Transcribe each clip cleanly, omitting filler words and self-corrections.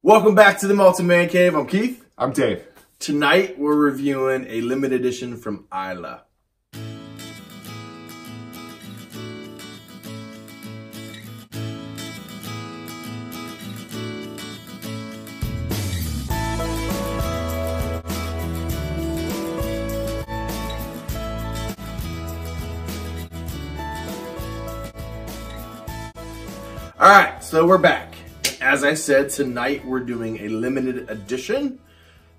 Welcome back to the Malted Man Cave. I'm Keith. I'm Dave. Tonight we're reviewing a limited edition from Islay. All right, so we're back. As I said, tonight we're doing a limited edition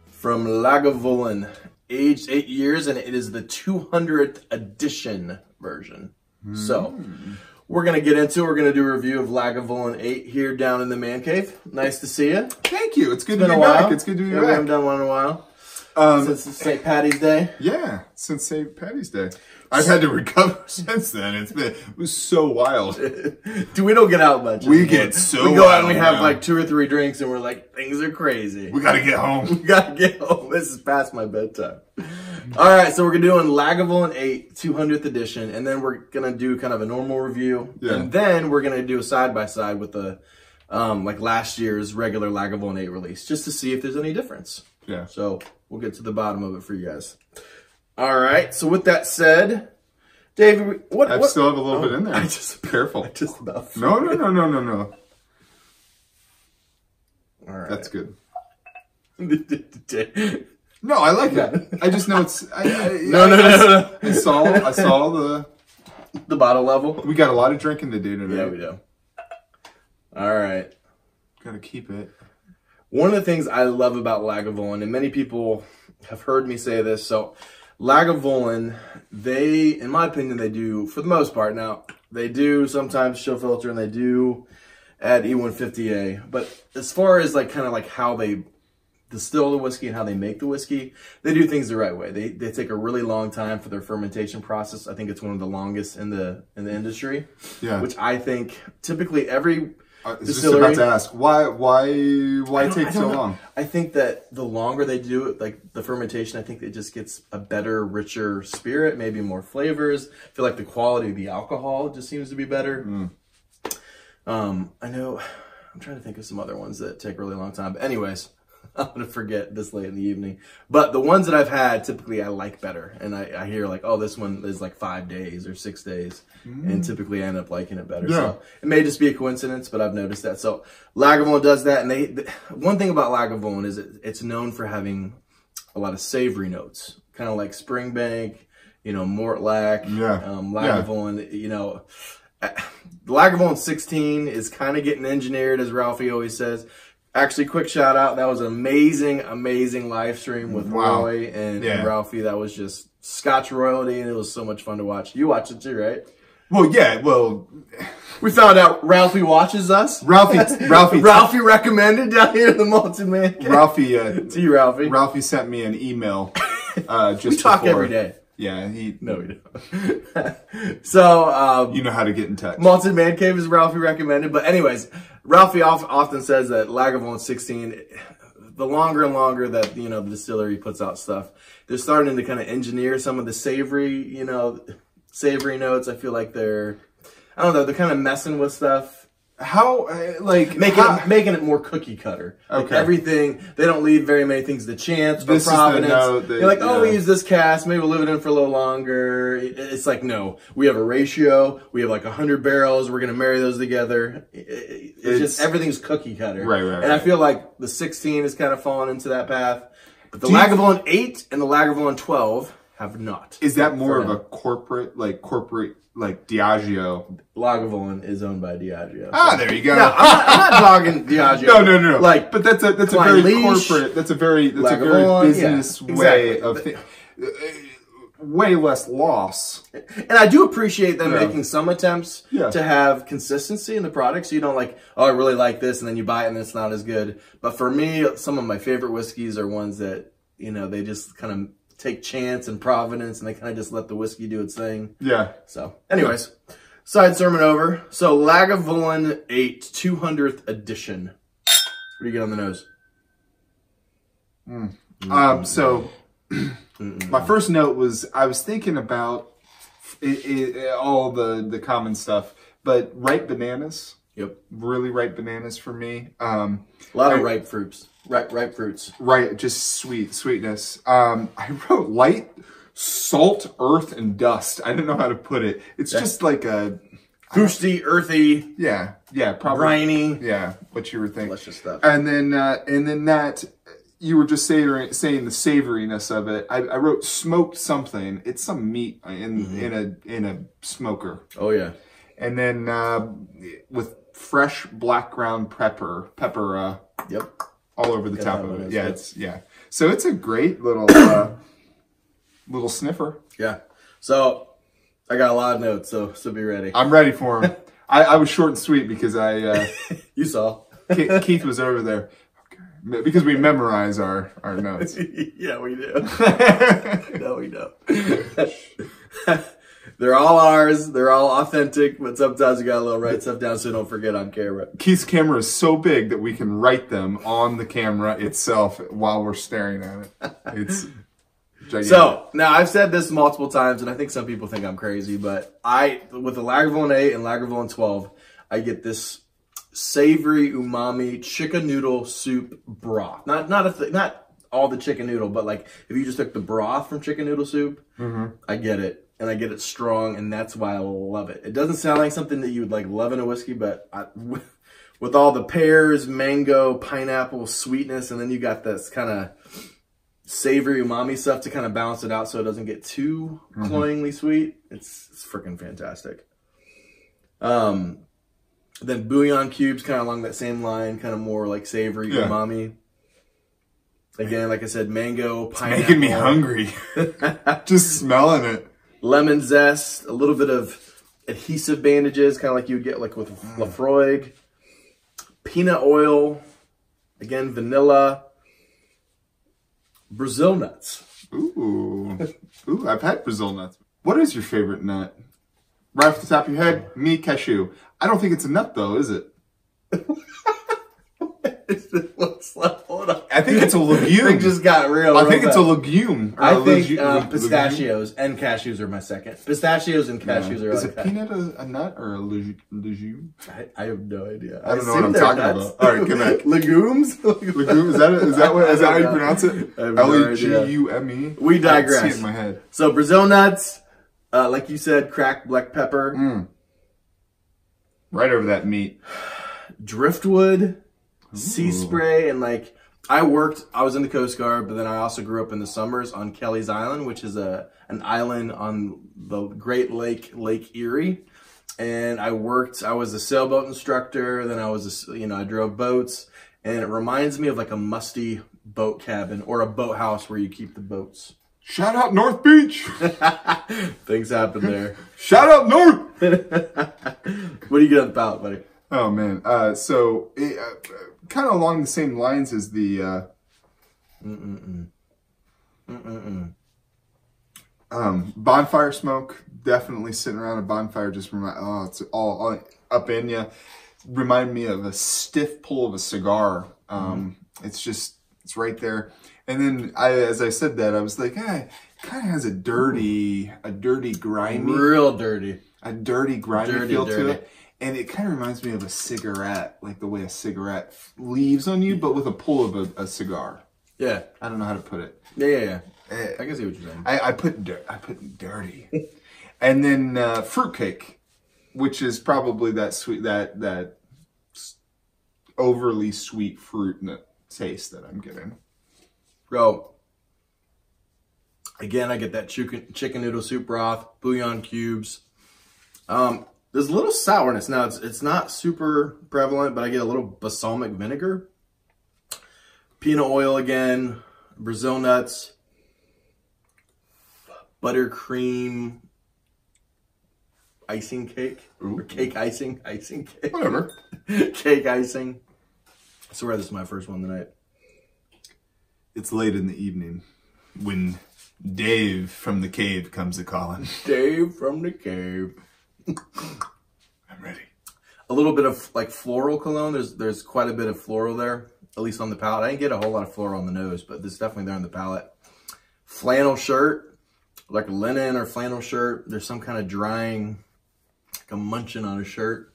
from Lagavulin, aged 8 years, and it is the 200th edition version. So we're gonna get into it. We're gonna do a review of Lagavulin 8 here down in the man cave. Nice to see you. Thank you. It's good to be back. It's good to be back. We haven't done one in a while. Since St. Patty's Day. Yeah, since St. Patty's Day. I've had to recover since then. It was so wild. Dude, we don't get out much. We get so We go out and we have now. like 2 or 3 drinks and we're like, things are crazy. We gotta get home. We gotta get home. This is past my bedtime. All right, so we're doing Lagavulin 8 200th edition, and then we're gonna do kind of a normal review, and then we're gonna do a side by side with the like last year's regular Lagavulin 8 release, just to see if there's any difference. Yeah. So we'll get to the bottom of it for you guys. All right. So with that said, David, I still have a little bit in there. Careful. Just about. No. All right. That's good. No, I like it. I just know it's. No. I saw the bottle level. We got a lot of drinking to do today. Yeah, we do. All right. Gotta keep it. One of the things I love about Lagavulin, and many people have heard me say this, so Lagavulin, they, in my opinion, they do, for the most part, now, they do sometimes chill filter and they do add E150A, but as far as like kind of like how they distill the whiskey and how they make the whiskey, they do things the right way. They take a really long time for their fermentation process. I think it's one of the longest in the industry. Yeah. Which I think typically every I was just about to ask, why take so long? I think that the longer they do it, like the fermentation, I think it just gets a better, richer spirit, maybe more flavors. I feel like the quality of the alcohol just seems to be better. I know, I'm trying to think of some other ones that take a really long time. But anyways, I'm going to forget this late in the evening. But the ones that I've had, typically I like better. And I hear like, oh, this one is like 5 days or 6 days. And typically I end up liking it better. Yeah. So it may just be a coincidence, but I've noticed that. So Lagavulin does that. And one thing about Lagavulin is it's known for having a lot of savory notes. Kind of like Springbank, Mortlach, Lagavulin, Lagavulin 16 is kind of getting engineered, as Ralphie always says. Actually, quick shout out. That was an amazing live stream with Roy and Ralphie. That was just Scotch royalty, and it was so much fun to watch. You watched it too, right? Well, yeah. Well, we found out Ralphie watches us. Ralphie recommended down here in the Malted Man Cave. Ralphie, to you, Ralphie. Ralphie sent me an email. Just we talk every day. Yeah, No, we don't. So, you know how to get in touch. Malted Man Cave is Ralphie recommended. But anyways, Ralphie often says that Lagavulin 16, the longer and longer that, the distillery puts out stuff, they're starting to kind of engineer some of the savory, savory notes. I feel like they're kind of messing with stuff. How, making it more cookie cutter. Like everything, they don't leave very many things to chance or providence. You're like, we use this cask, maybe we'll leave it in for a little longer. It's like, no, we have a ratio. We have like 100 barrels. We're going to marry those together. It's just, everything's cookie cutter. Right. And I feel like the 16 is kind of falling into that path. But the Lagavulin 8 and the Lagavulin 12 have not. Is that more of a corporate Diageo? Lagavulin is owned by Diageo. Ah, there you go. No, I'm not dogging Diageo. No. But that's a very corporate. That's a very business way of way less loss. And I do appreciate them making some attempts to have consistency in the product. So you don't like, I really like this, and then you buy it and it's not as good. But for me, some of my favorite whiskeys are ones that they just kind of take chance and providence, and they kind of just let the whiskey do its thing. Yeah. So, anyways, side sermon over. So, Lagavulin 8 200th edition. What do you get on the nose? So, my first note was I was thinking about all the common stuff, but ripe bananas. Yep. Really ripe bananas for me. A lot of ripe fruits. Ripe fruits. Right, just sweetness. I wrote light, salt, earth, and dust. I didn't know how to put it. It's just like a... Boosty, earthy. Yeah, probably. Briny. Yeah, what you were thinking. Delicious stuff. And then that... You were just saying the savoriness of it. I wrote smoked something. It's some meat in a smoker. Oh yeah. And then with fresh black ground pepper. Yep. All over the top of it. Yeah, So it's a great little little sniffer. Yeah. So I got a lot of notes. So be ready. I'm ready for them. I was short and sweet because you saw Keith was over there. Because we memorize our notes. Yeah, we do. No, we don't. They're all ours. They're all authentic, but sometimes we got a little write stuff down so don't forget on camera. Keith's camera is so big that we can write them on the camera itself while we're staring at it. It's gigantic. So, now I've said this multiple times, and I think some people think I'm crazy, but with the Lagavulin 8 and Lagavulin 12, I get this savory umami chicken noodle soup broth. Not all the chicken noodle, but like if you just took the broth from chicken noodle soup, I get it. And I get it strong, and that's why I love it. It doesn't sound like something that you would like love in a whiskey, but with all the pears, mango, pineapple sweetness, and then you got this kind of savory umami stuff to kind of balance it out so it doesn't get too cloyingly sweet. It's freaking fantastic. Then bouillon cubes, kind of along that same line, kind of more like savory umami. Again, like I said, mango, pineapple. It's making me hungry. Just smelling it. Lemon zest, a little bit of adhesive bandages, kind of like you would get like with Lafroig. Peanut oil. Again, vanilla. Brazil nuts. Ooh, I've had Brazil nuts. What is your favorite nut? Right off the top of your head, me, cashew. I don't think it's a nut though, is it? Hold on. I think it's a legume. It just got real. I think it's a legume. I think pistachios and cashews are my second. Pistachios and cashews are is like a peanut a nut or a legume? I have no idea. I don't know what I'm talking about. All right, come back. Legumes? Legume? Is that how you pronounce it? L-E-G-U-M-E? We digress. I see it in my head. So Brazil nuts, like you said, cracked black pepper. Right over that meat. Driftwood. Sea spray, and like I was in the Coast Guard, but then I also grew up in the summers on Kelly's Island, which is an island on the Great Lake Erie. And I was a sailboat instructor, then I drove boats, and it reminds me of like a musty boat cabin or a boathouse where you keep the boats. Shout out North Beach. Things happen there. Shout out North. What do you get on the palate, buddy? Oh man, kind of along the same lines as the bonfire smoke. Definitely sitting around a bonfire just it's all up in you. Remind me of a stiff pull of a cigar. It's right there. And then as I said that, I was like, it kind of has a dirty, grimy, real dirty, grimy feel to it. And it kind of reminds me of a cigarette, like the way a cigarette leaves on you, but with a pull of a cigar. Yeah. I don't know how to put it. Yeah. I can see what you're saying. I put dirty. And then fruitcake, which is probably that sweet, that overly sweet fruit taste that I'm getting. Bro, again, I get that chicken noodle soup broth, bouillon cubes. There's a little sourness. Now, it's not super prevalent, but I get a little balsamic vinegar. Peanut oil again. Brazil nuts. Buttercream icing cake. Or cake icing. Icing cake. Whatever. Cake icing. I swear this is my first one tonight. It's late in the evening when Dave from the cave comes a-calling. Dave from the cave. I'm ready. A little bit of like floral cologne. There's quite a bit of floral there, at least on the palate. I didn't get a whole lot of floral on the nose, but there's definitely there on the palate. Flannel shirt, like a linen or flannel shirt. There's some kind of drying, like a munching on a shirt.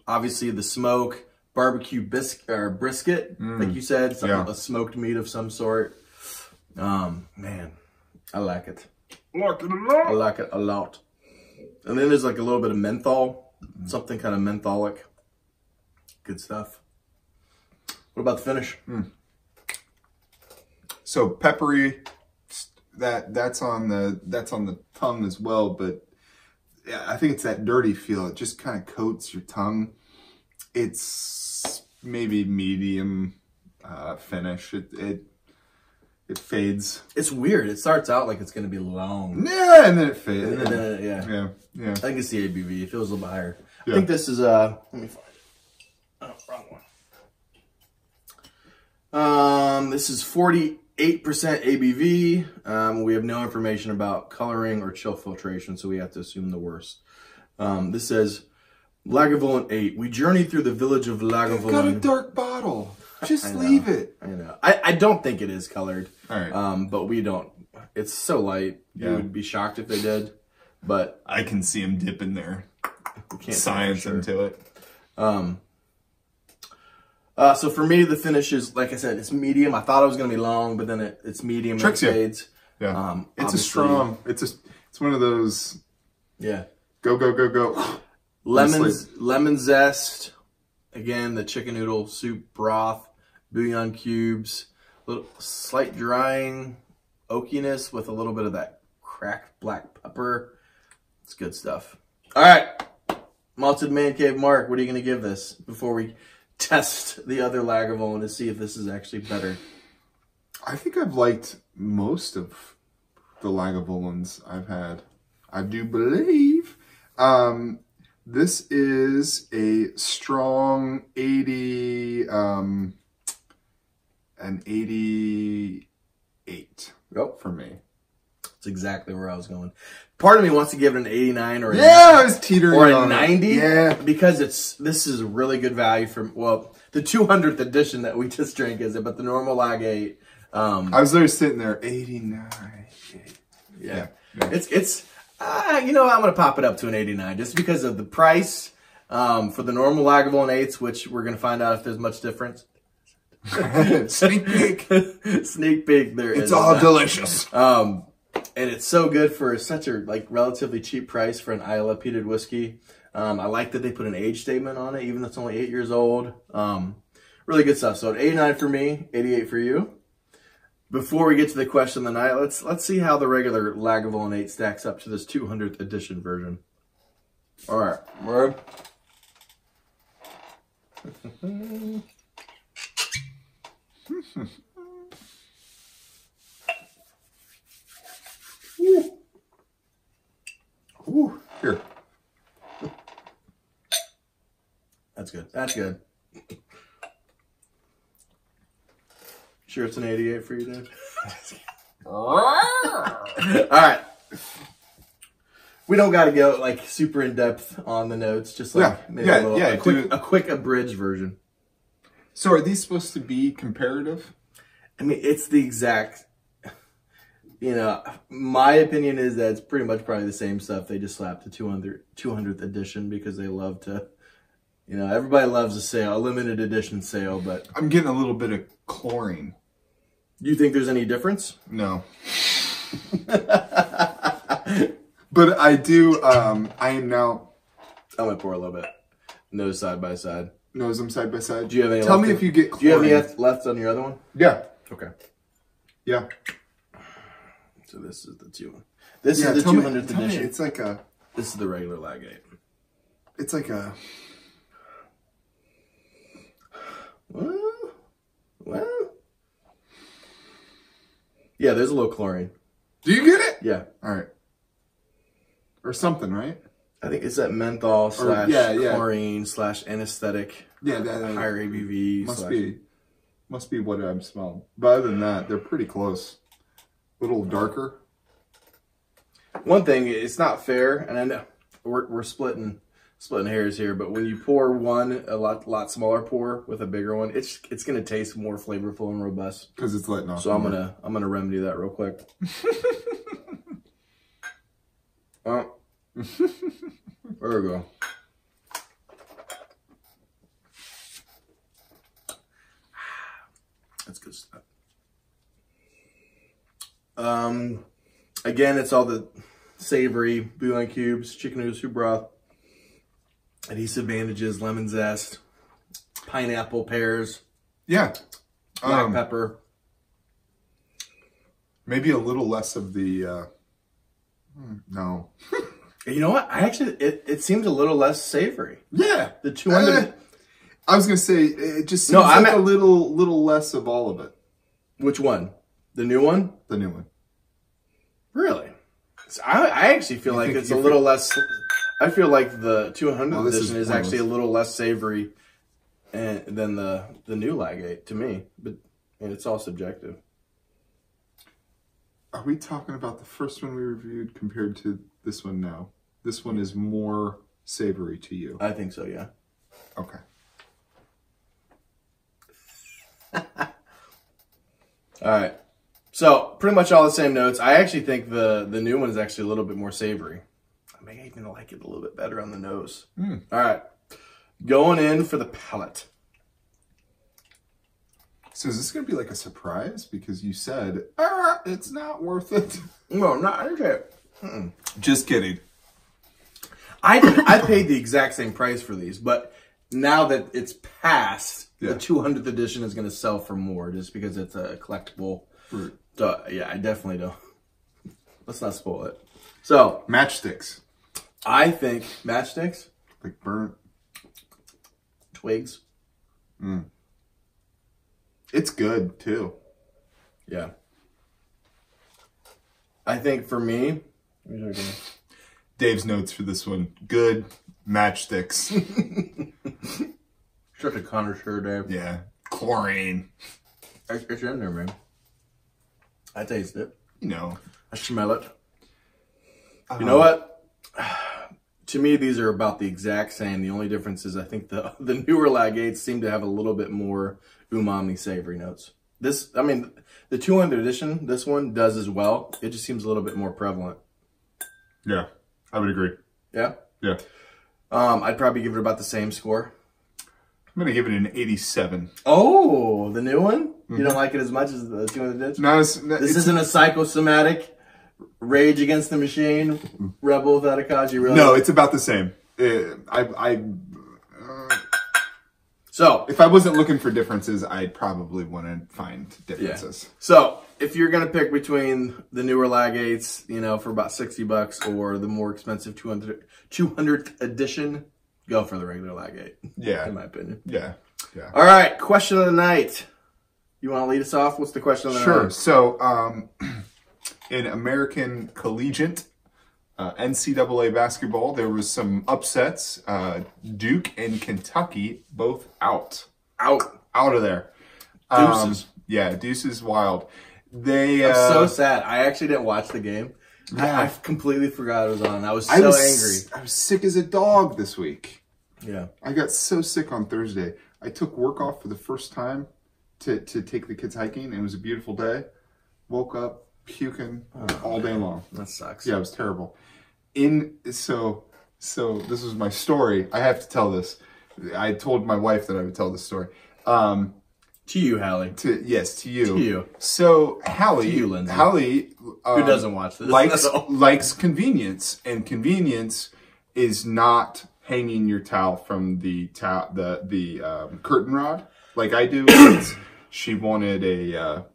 Obviously the smoke, barbecue brisket, like you said, a smoked meat of some sort. Man, I like it. I like it a lot. And then there's like a little bit of menthol, something kind of mentholic. Good stuff. What about the finish? So peppery, that's on the tongue as well, but yeah, I think it's that dirty feel. It just kind of coats your tongue. It's maybe medium finish. It fades. It's weird. It starts out like it's going to be long. Yeah, and then it fades. And then, yeah. I think it's the ABV. It feels a little bit higher. Yeah. I think this is, let me find it. Oh, wrong one. This is 48% ABV. We have no information about coloring or chill filtration, so we have to assume the worst. This says, Lagavulin 8. We journeyed through the village of Lagavulin. It's got a dark bottle. Just leave it. I know. I don't think it is colored. All right. But we don't. It's so light. Yeah. You would be shocked if they did. But I can see them dipping their science into it. So for me, the finish is, like I said, it's medium. I thought it was going to be long, but then it's medium. Tricks and it fades. Yeah. It's a strong. It's one of those. Yeah. Go, go, go, go. Lemon zest. Again, the chicken noodle soup broth, bouillon cubes, little slight drying, oakiness with a little bit of that cracked black pepper. It's good stuff. All right, Malted Man Cave Mark, what are you going to give this before we test the other Lagavulin to see if this is actually better? I think I've liked most of the Lagavulins I've had. I do believe. This is a strong 80, an 88 for me. That's exactly where I was going. Part of me wants to give it an 89 or a, I was teetering or a on 90. Yeah. Because this is really good value for, well, the 200th edition that we just drank is it, but the normal Lag 8. I was there sitting there, 89. Yeah. It's you know, I'm going to pop it up to an 89 just because of the price for the normal Lagavulin 8s, which we're going to find out if there's much difference. Sneak peek. Sneak peek. It's all delicious. And it's so good for such a relatively cheap price for an Islay peated whiskey. I like that they put an age statement on it, even though it's only 8 years old. Really good stuff. So an 89 for me, 88 for you. Before we get to the question of the night, let's see how the regular Lagavulin 8 stacks up to this 200th edition version. All right, Merv. Ooh, here. That's good. That's good. Sure it's an 88 for you, dude? All right. We don't got to go super in depth on the notes. Just maybe a quick abridged version. So are these supposed to be comparative? I mean, it's the exact. You know, my opinion is that it's pretty much probably the same stuff. They just slapped the 200th edition because they love to. You know, everybody loves a sale, a limited edition sale, but I'm getting a little bit of chlorine. You think there's any difference? No. But I do, I am now... I'm going to pour a little bit. Nose side by side. Nose them side by side. Do you have any Tell me if you get chlorine. Do you have any left on your other one? Yeah. Okay. Yeah. So this is the 200. This is the 200th edition. It's like a... This is the regular Lag 8. It's like a... Well... Yeah, there's a little chlorine. Do you get it? Yeah. All right. Or something, right? I think it's that menthol / chlorine / anesthetic. Yeah, that higher ABV. Must be what I'm smelling. But other than that, they're pretty close. A little darker. One thing, it's not fair, and I know we're splitting hairs here, but when you pour one, a lot smaller pour with a bigger one, it's gonna taste more flavorful and robust because it's letting off. So I'm gonna remedy that real quick. There we go. That's good stuff. Again, it's all the savory, bouillon cubes, chicken noodle soup broth, adhesive bandages, lemon zest, pineapple, pears. Yeah. Black pepper. Maybe a little less of the, no. You know what? It seems a little less savory. Yeah. The 200. I was going to say, it just seems like a little less of all of it. Which one? The new one? The new one. Really? I actually feel like it's a little less. I feel like the 200 edition is actually a little less savory than the new Lagavulin to me. But it's all subjective. Are we talking about the first one we reviewed compared to this one now? This one is more savory to you. I think so, yeah. Okay. All right. So, pretty much all the same notes. I actually think the new one is actually a little bit more savory. I may even like it a little bit better on the nose. All right. Going in for the palate. So is this going to be like a surprise? Because you said, it's not worth it. No, not okay. Just kidding. I paid the exact same price for these, but now that it's passed, the 200th edition is going to sell for more just because it's a collectible. So, yeah, I definitely don't. Let's not spoil it. So, matchsticks. I think matchsticks, like burnt twigs. It's good too. Yeah. I think for me, Dave's notes for this one: good matchsticks. Such a connoisseur, Dave. Yeah, chlorine. It's in there, man. I taste it. You know, I smell it. You know what? To me, these are about the exact same. The only difference is I think the newer Lagavuls seem to have a little bit more umami savory notes. This, I mean, the 200 edition, this one does as well. It just seems a little bit more prevalent. Yeah, I would agree. Yeah? Yeah. I'd probably give it about the same score. I'm going to give it an 87. Oh, the new one? You don't like it as much as the 200 edition? No, this isn't a psychosomatic Rage Against the Machine, Rebel without a cause, you really? No, it's about the same. So, if I wasn't looking for differences, I'd probably want to find differences. Yeah. So, if you're going to pick between the newer Lagavuls, you know, for about $60 or the more expensive 200th edition, go for the regular Lagavulin. Yeah. In my opinion. Yeah. Yeah. All right. Question of the night. You want to lead us off? What's the question of the night? Sure. So, in American Collegiate NCAA basketball, there was some upsets. Duke and Kentucky both out of there. Deuces. Yeah, Deuces wild. I'm so sad. I actually didn't watch the game. Yeah. I completely forgot it was on. I was so angry. I was sick as a dog this week. Yeah. I got so sick on Thursday. I took work off for the first time to take the kids hiking. And it was a beautiful day. Woke up puking all day long. That sucks. Yeah, it was terrible. So this was my story. I have to tell this. I told my wife that I would tell this story. To you, Hallie. Yes, to you. To you. So Hallie, to you, Lindsay. Hallie, who doesn't watch this, likes convenience, and convenience is not hanging your towel from the curtain rod like I do. She wanted a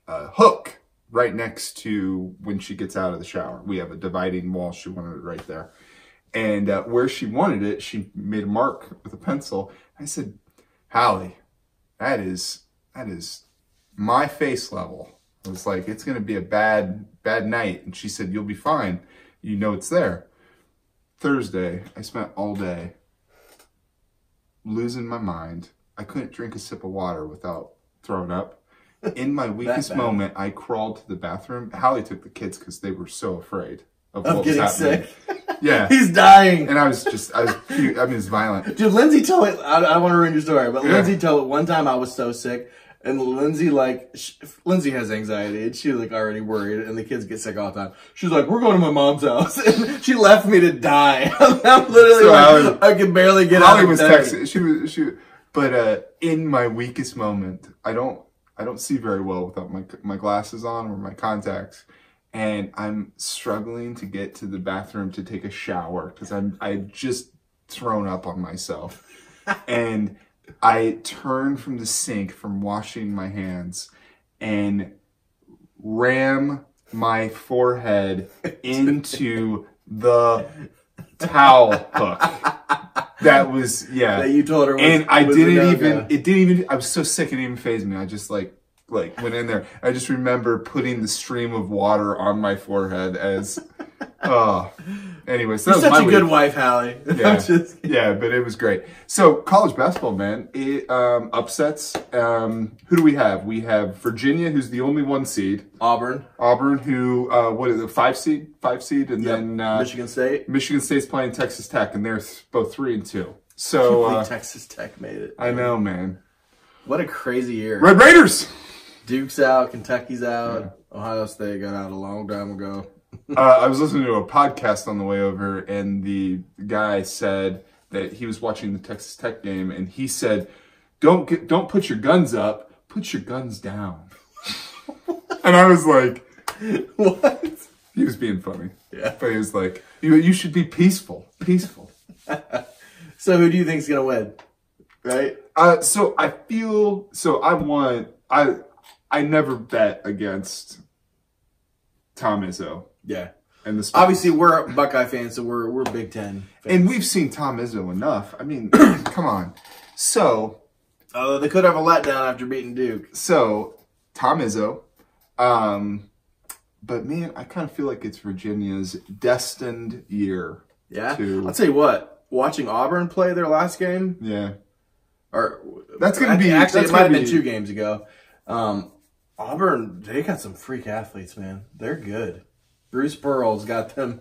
hook right next to when she gets out of the shower. We have a dividing wall. She wanted it right there. And where she wanted it, she made a mark with a pencil. I said, Hallie, that is my face level. I was like, it's going to be a bad night. And she said, you'll be fine. You know it's there. Thursday, I spent all day losing my mind. I couldn't drink a sip of water without throwing up. In my weakest moment, I crawled to the bathroom. Hallie took the kids because they were so afraid of what was happening. Sick. Yeah. He's dying. And I was it's violent. Dude, Lindsay told it, I don't want to ruin your story, but Lindsay told it one time I was so sick, and Lindsay has anxiety, and she was like already worried, and the kids get sick all the time. She's like, we're going to my mom's house. And she left me to die. I'm literally I could barely get out of bed. Texting. But in my weakest moment, I don't I don't see very well without my glasses on or my contacts. And I'm struggling to get to the bathroom to take a shower because I just thrown up on myself. And I turn from the sink from washing my hands and ram my forehead into the towel hook. That was, yeah. That you told her was, and I was didn't even, I was so sick it didn't even faze me. I just like went in there. I just remember putting the stream of water on my forehead as, anyways. So You're such a good wife, Hallie. Yeah, yeah, but it was great. So college basketball, man, it upsets. Who do we have? We have Virginia, who's the only 1 seed. Auburn, who what is it? 5 seed, and then Michigan State. Michigan State's playing Texas Tech, and they're both 3 and 2. So Texas Tech made it. I know, man. What a crazy year. Red Raiders. Duke's out, Kentucky's out, Ohio State got out a long time ago. I was listening to a podcast on the way over, and the guy said that he was watching the Texas Tech game, and he said, "Don't put your guns up, put your guns down." And I was like, "What?" He was being funny. Yeah, but he was like, "You should be peaceful." So who do you think's gonna win? Right? So I never bet against Tom Izzo. Yeah. And obviously we're Buckeye fans, so we're Big Ten fans. And we've seen Tom Izzo enough. I mean, come on. So they could have a letdown after beating Duke. So Tom Izzo. But man, I kind of feel like it's Virginia's destined year. Yeah. I'll tell you what, watching Auburn play their last game. Yeah. Or that's gonna be actually it might have been 2 games ago. Auburn, they got some freak athletes, man. They're good. Bruce Pearl's got them.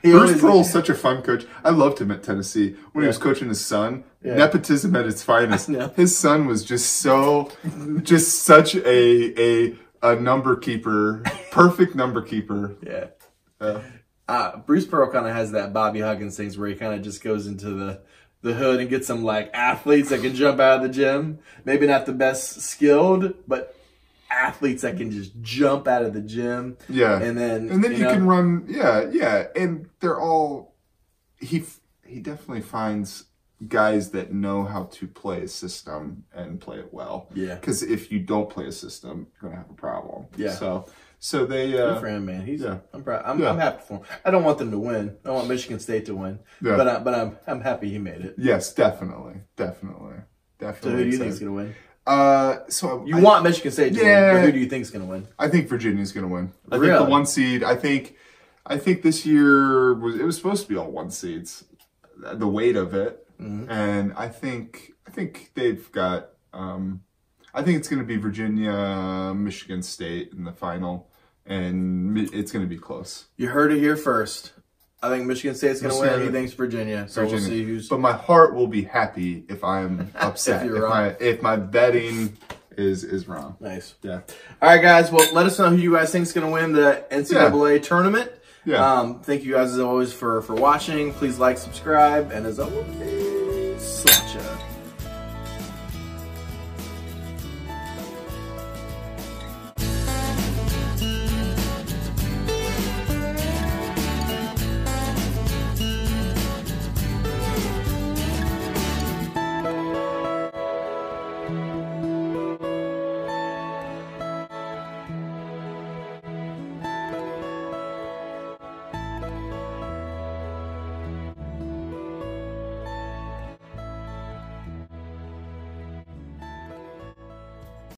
Bruce Pearl's such a fun coach. I loved him at Tennessee when he was coaching his son. Yeah. Nepotism at its finest. His son was just such a number keeper, perfect number keeper. Yeah. Bruce Pearl kind of has that Bobby Huggins things where he kind of just goes into the hood and gets some like athletes that can jump out of the gym. Maybe not the best skilled, but athletes that can just jump out of the gym. Yeah. And then you can run. Yeah. And they're all, he definitely finds guys that know how to play a system and play it well. Yeah. Because if you don't play a system, you're going to have a problem. Yeah. So they, good for him, man. I'm proud. I'm happy for him. I don't want them to win. I want Michigan State to win. Yeah. But I'm happy he made it. Yes, definitely. So who do you think is going to win? So you want Michigan State to win, but who do you think is going to win? I think Virginia's going to win. I think the 1 seed. I think this year was supposed to be all 1 seeds. The weight of it, and I think they've got. I think it's going to be Virginia, Michigan State in the final, and it's going to be close. You heard it here first. I think Michigan State's going to win. He thinks Virginia. So we'll see who's. But my heart will be happy if I'm upset. if my betting is wrong. Nice. Yeah. All right, guys. Well, let us know who you guys think is going to win the NCAA tournament. Yeah. Thank you guys as always for watching. Please like, subscribe, and as always.